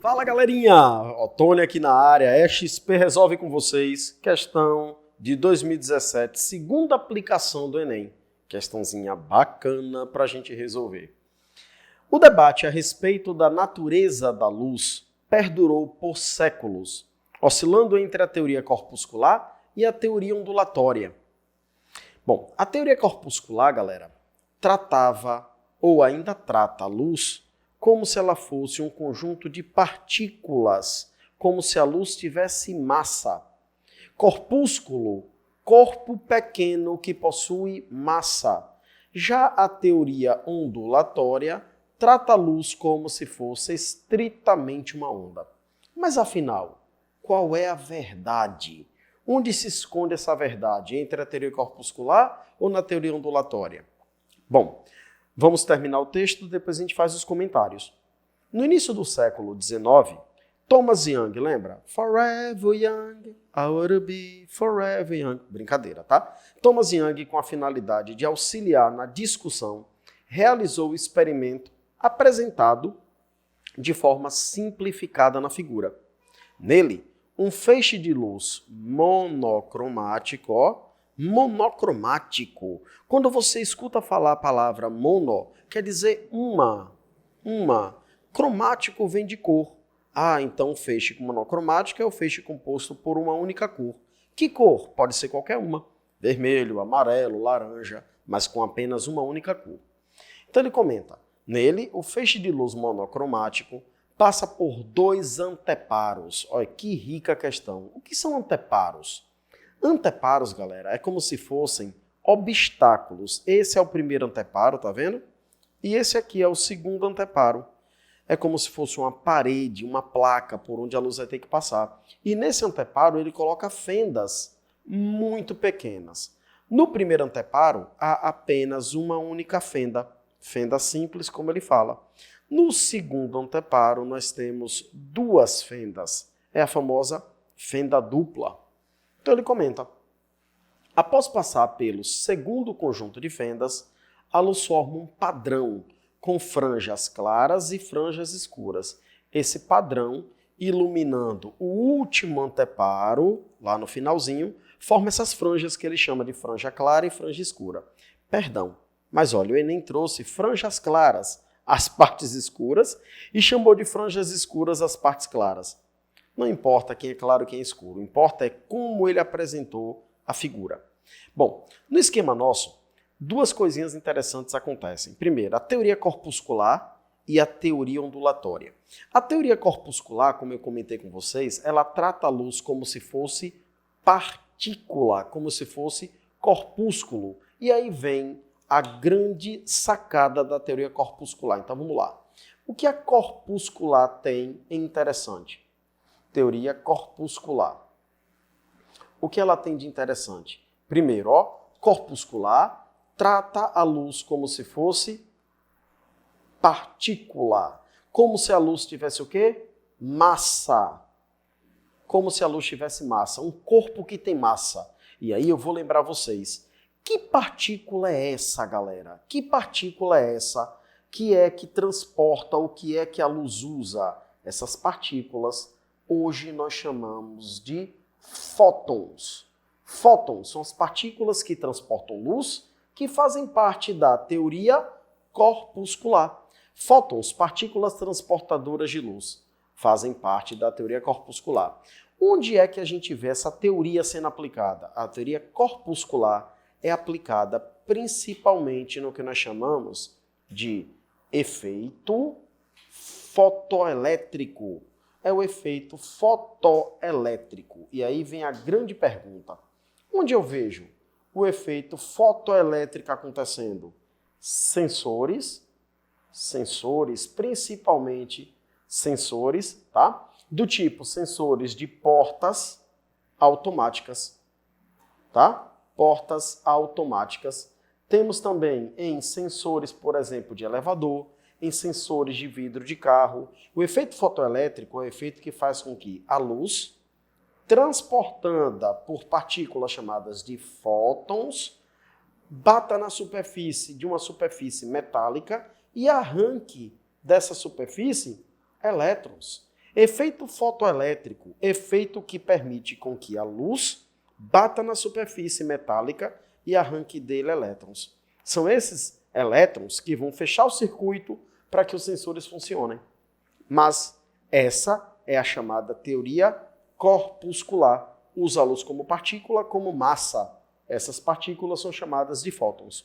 Fala galerinha, Otônio aqui na área, XP resolve com vocês, questão de 2017, segunda aplicação do Enem, questãozinha bacana para a gente resolver. O debate a respeito da natureza da luz perdurou por séculos, oscilando entre a teoria corpuscular e a teoria ondulatória. Bom, a teoria corpuscular, galera, tratava ou ainda trata a luz como se ela fosse um conjunto de partículas, como se a luz tivesse massa. Corpúsculo, corpo pequeno que possui massa. Já a teoria ondulatória trata a luz como se fosse estritamente uma onda. Mas afinal, qual é a verdade? Onde se esconde essa verdade? Entre a teoria corpuscular ou na teoria ondulatória? Bom, vamos terminar o texto, depois a gente faz os comentários. No início do século XIX, Thomas Young, lembra? Forever young, I wanna be forever young. Brincadeira, tá? Thomas Young, com a finalidade de auxiliar na discussão, realizou o experimento apresentado de forma simplificada na figura. Nele, um feixe de luz monocromático, monocromático. Quando você escuta falar a palavra mono, quer dizer uma. Cromático vem de cor. Ah, então o feixe monocromático é o feixe composto por uma única cor. Que cor? Pode ser qualquer uma. Vermelho, amarelo, laranja, mas com apenas uma única cor. Então ele comenta, nele, o feixe de luz monocromático passa por dois anteparos. Olha que rica questão. O que são anteparos? Anteparos, galera, é como se fossem obstáculos. Esse é o primeiro anteparo, tá vendo? E esse aqui é o segundo anteparo. É como se fosse uma parede, uma placa por onde a luz vai ter que passar. E nesse anteparo ele coloca fendas muito pequenas. No primeiro anteparo há apenas uma única fenda. Fenda simples, como ele fala. No segundo anteparo nós temos duas fendas. É a famosa fenda dupla. Então ele comenta, após passar pelo segundo conjunto de fendas, a luz forma um padrão com franjas claras e franjas escuras. Esse padrão, iluminando o último anteparo, lá no finalzinho, forma essas franjas que ele chama de franja clara e franja escura. Perdão, mas olha, o Enem trouxe franjas claras as partes escuras e chamou de franjas escuras as partes claras. Não importa quem é claro e quem é escuro, o que importa é como ele apresentou a figura. Bom, no esquema nosso, duas coisinhas interessantes acontecem. Primeiro, a teoria corpuscular e a teoria ondulatória. A teoria corpuscular, como eu comentei com vocês, ela trata a luz como se fosse partícula, como se fosse corpúsculo. E aí vem a grande sacada da teoria corpuscular. Então vamos lá. O que a corpuscular tem é interessante? Teoria corpuscular. O que ela tem de interessante? Primeiro, corpuscular trata a luz como se fosse partícula. Como se a luz tivesse o quê? Massa. Como se a luz tivesse massa. Um corpo que tem massa. E aí eu vou lembrar vocês. Que partícula é essa, galera? Que partícula é essa que transporta o que é que a luz usa? Essas partículas hoje nós chamamos de fótons. Fótons são as partículas que transportam luz, que fazem parte da teoria corpuscular. Fótons, partículas transportadoras de luz, fazem parte da teoria corpuscular. Onde é que a gente vê essa teoria sendo aplicada? A teoria corpuscular é aplicada principalmente no que nós chamamos de efeito fotoelétrico. É o efeito fotoelétrico. E aí vem a grande pergunta. Onde eu vejo o efeito fotoelétrico acontecendo? Sensores, principalmente sensores, tá? Do tipo sensores de portas automáticas, tá? Portas automáticas. Temos também em sensores, por exemplo, de elevador, em sensores de vidro de carro. O efeito fotoelétrico é o efeito que faz com que a luz, transportada por partículas chamadas de fótons, bata na superfície de uma superfície metálica e arranque dessa superfície elétrons. Efeito fotoelétrico, efeito que permite com que a luz bata na superfície metálica e arranque dele elétrons. São esses elétrons que vão fechar o circuito para que os sensores funcionem. Mas essa é a chamada teoria corpuscular. Usa a luz como partícula, como massa. Essas partículas são chamadas de fótons.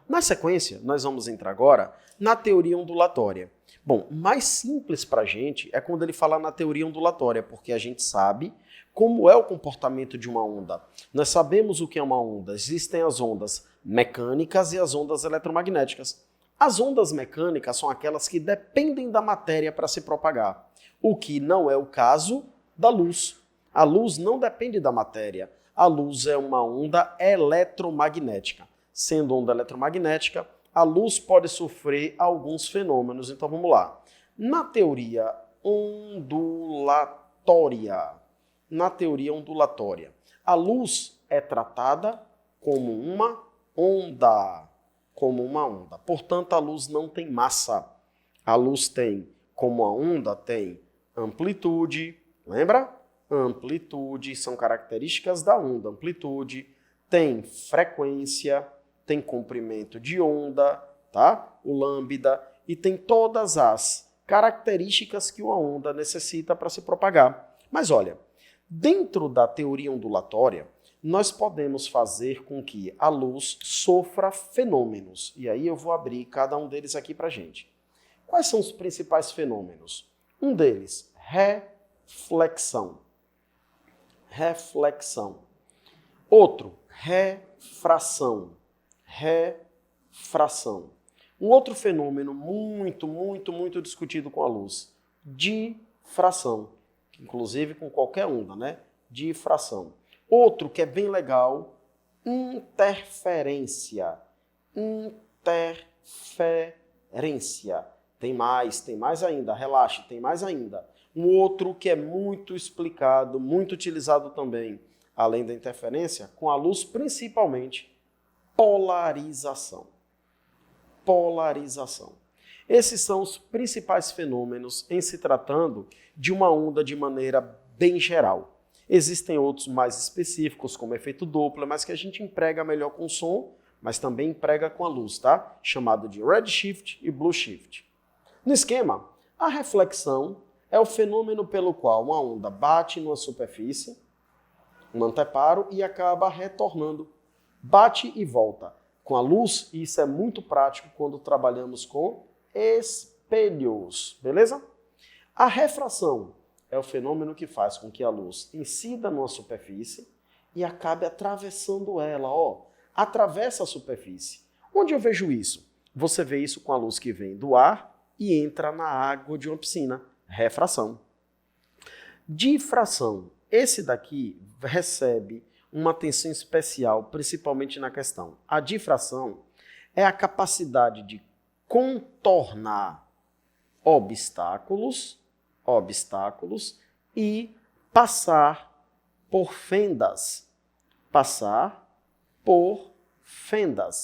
Na sequência, nós vamos entrar agora na teoria ondulatória. Bom, mais simples para a gente é quando ele fala na teoria ondulatória, porque a gente sabe como é o comportamento de uma onda. Nós sabemos o que é uma onda. Existem as ondas mecânicas e as ondas eletromagnéticas. As ondas mecânicas são aquelas que dependem da matéria para se propagar, o que não é o caso da luz. A luz não depende da matéria. A luz é uma onda eletromagnética. Sendo onda eletromagnética, a luz pode sofrer alguns fenômenos. Então vamos lá. Na teoria ondulatória, a luz é tratada como uma onda. Portanto, a luz não tem massa. A luz tem, como a onda tem amplitude, lembra? Amplitude são características da onda. Amplitude tem frequência, tem comprimento de onda, tá? O lambda, e tem todas as características que uma onda necessita para se propagar. Mas olha, dentro da teoria ondulatória, nós podemos fazer com que a luz sofra fenômenos. E aí eu vou abrir cada um deles aqui para a gente. Quais são os principais fenômenos? Um deles, reflexão. Outro, refração. Um outro fenômeno muito discutido com a luz, difração. Inclusive com qualquer onda, né? Difração. Outro que é bem legal, interferência. Tem mais ainda, relaxe, tem mais ainda. Um outro que é muito explicado, muito utilizado também, além da interferência, com a luz principalmente, polarização. Esses são os principais fenômenos em se tratando de uma onda de maneira bem geral. Existem outros mais específicos, como efeito Doppler, mas que a gente emprega melhor com som, mas também emprega com a luz, tá? Chamado de redshift e blueshift. No esquema, a reflexão é o fenômeno pelo qual uma onda bate numa superfície, um anteparo, e acaba retornando. Bate e volta. Com a luz, e isso é muito prático quando trabalhamos com espelhos, beleza? A refração é o fenômeno que faz com que a luz incida numa superfície e acabe atravessando ela, atravessa a superfície. Onde eu vejo isso? Você vê isso com a luz que vem do ar e entra na água de uma piscina. Refração. Difração. Esse daqui recebe uma atenção especial, principalmente na questão. A difração é a capacidade de contornar obstáculos e passar por fendas.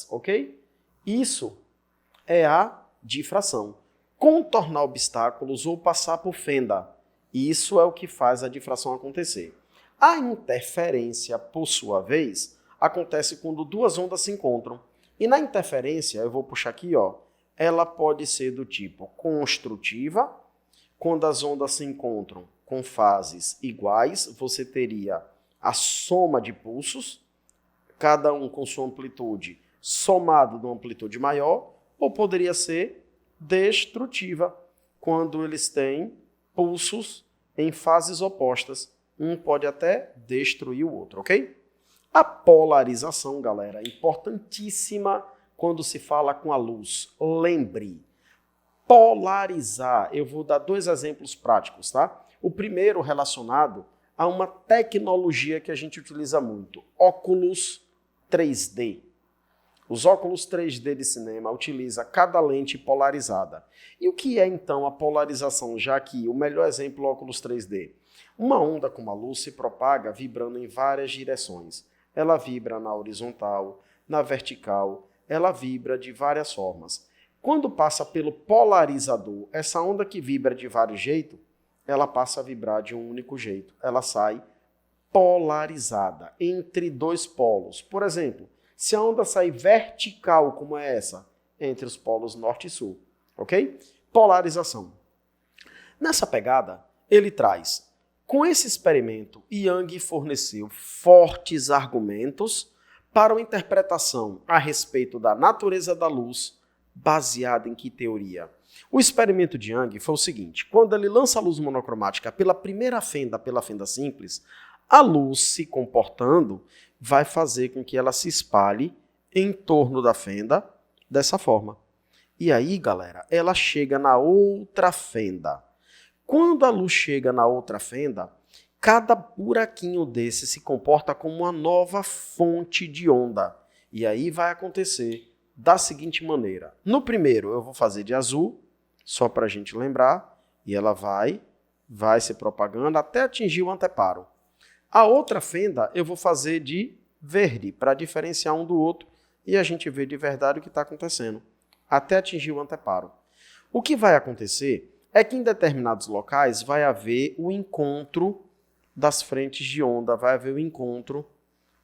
Ok? Isso é a difração. Contornar obstáculos ou passar por fenda. Isso é o que faz a difração acontecer. A interferência, por sua vez, acontece quando duas ondas se encontram. E na interferência, eu vou puxar aqui, ela pode ser do tipo construtiva. Quando as ondas se encontram com fases iguais, você teria a soma de pulsos, cada um com sua amplitude somado de uma amplitude maior, ou poderia ser destrutiva, quando eles têm pulsos em fases opostas. Um pode até destruir o outro, ok? A polarização, galera, é importantíssima quando se fala com a luz. Lembre, polarizar, eu vou dar 2 exemplos práticos, tá? O primeiro relacionado a uma tecnologia que a gente utiliza muito, óculos 3D. Os óculos 3D de cinema utilizam cada lente polarizada. E o que é então a polarização, já que o melhor exemplo é o óculos 3D? Uma onda como a luz se propaga vibrando em várias direções. Ela vibra na horizontal, na vertical, ela vibra de várias formas. Quando passa pelo polarizador, essa onda que vibra de vários jeitos, ela passa a vibrar de um único jeito. Ela sai polarizada, entre dois polos. Por exemplo, se a onda sair vertical, como é essa, entre os polos norte e sul, ok? Polarização. Nessa pegada, ele traz, com esse experimento, Young forneceu fortes argumentos para uma interpretação a respeito da natureza da luz, baseada em que teoria? O experimento de Young foi o seguinte, quando ele lança a luz monocromática pela primeira fenda, pela fenda simples, a luz se comportando vai fazer com que ela se espalhe em torno da fenda dessa forma. E aí, galera, ela chega na outra fenda. Quando a luz chega na outra fenda, cada buraquinho desse se comporta como uma nova fonte de onda. E aí vai acontecer da seguinte maneira. No primeiro eu vou fazer de azul, só para a gente lembrar, e ela vai se propagando até atingir o anteparo. A outra fenda eu vou fazer de verde, para diferenciar um do outro e a gente ver de verdade o que está acontecendo, até atingir o anteparo. O que vai acontecer é que em determinados locais vai haver o encontro das frentes de onda, vai haver o encontro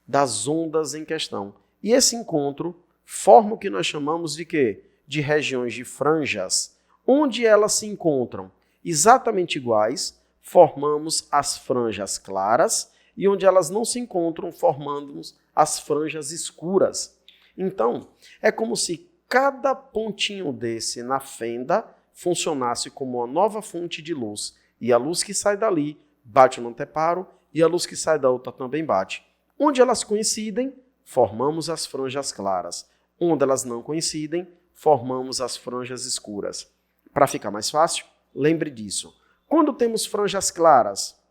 das ondas em questão. E esse encontro forma o que nós chamamos de quê? De regiões de franjas, onde elas se encontram exatamente iguais, formamos as franjas claras, e onde elas não se encontram, formamos as franjas escuras. Então, é como se cada pontinho desse na fenda funcionasse como uma nova fonte de luz, e a luz que sai dali bate no anteparo, e a luz que sai da outra também bate. Onde elas coincidem, formamos as franjas claras. Onde elas não coincidem, formamos as franjas escuras. Para ficar mais fácil, lembre disso. Quando temos franjas claras,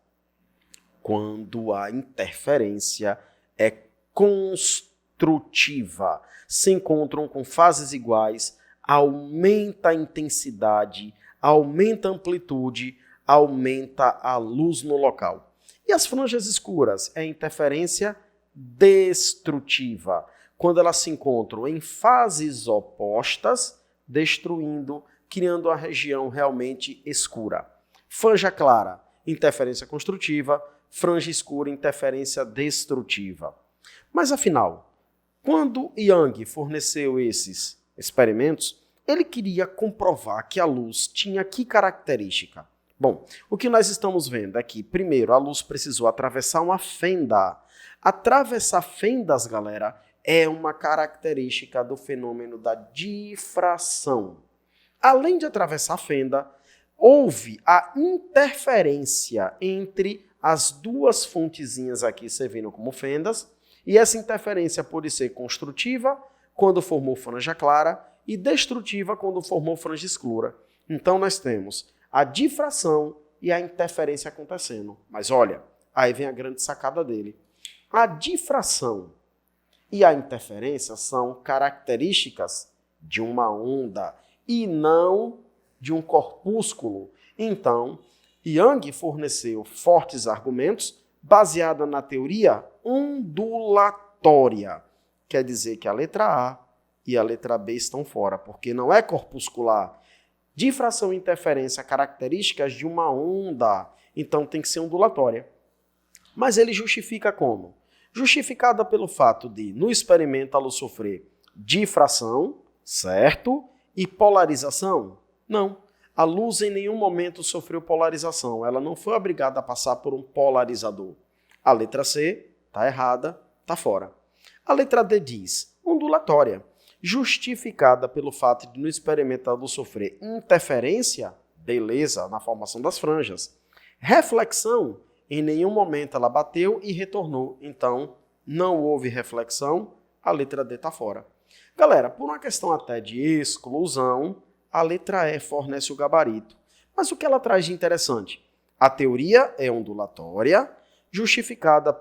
quando a interferência é construtiva, se encontram com fases iguais, aumenta a intensidade, aumenta a amplitude, aumenta a luz no local. E as franjas escuras é interferência destrutiva, quando elas se encontram em fases opostas, destruindo, criando uma região realmente escura. Franja clara, interferência construtiva, franja escura, interferência destrutiva. Mas afinal, quando Young forneceu esses experimentos, ele queria comprovar que a luz tinha que característica? Bom, o que nós estamos vendo é que, primeiro, a luz precisou atravessar uma fenda. Atravessar fendas, galera, é uma característica do fenômeno da difração. Além de atravessar a fenda, houve a interferência entre as duas fontezinhas aqui servindo como fendas, e essa interferência pode ser construtiva, quando formou franja clara, e destrutiva, quando formou franja escura. Então nós temos a difração e a interferência acontecendo. Mas olha, aí vem a grande sacada dele. A difração e a interferência são características de uma onda e não de um corpúsculo. Então, Young forneceu fortes argumentos baseados na teoria ondulatória. Quer dizer que a letra A e a letra B estão fora, porque não é corpuscular. Difração e interferência, características de uma onda, então tem que ser ondulatória. Mas ele justifica como? Justificada pelo fato de, no experimento, a luz sofrer difração, certo? E polarização? Não. A luz em nenhum momento sofreu polarização. Ela não foi obrigada a passar por um polarizador. A letra C está errada, está fora. A letra D diz ondulatória, justificada pelo fato de, no experimento, a luz sofrer interferência, beleza, na formação das franjas. Reflexão, em nenhum momento ela bateu e retornou. Então, não houve reflexão, a letra D está fora. Galera, por uma questão até de exclusão, a letra E fornece o gabarito. Mas o que ela traz de interessante? A teoria é ondulatória, justificada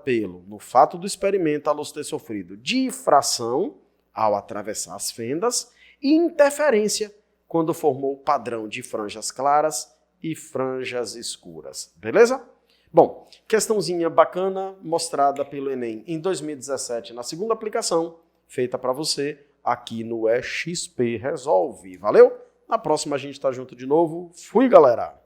no fato do experimento a luz ter sofrido difração ao atravessar as fendas e interferência quando formou o padrão de franjas claras e franjas escuras. Beleza? Bom, questãozinha bacana mostrada pelo Enem em 2017 na segunda aplicação. feita para você aqui no XP Resolve. Valeu? Na próxima a gente tá junto de novo. Fui, galera!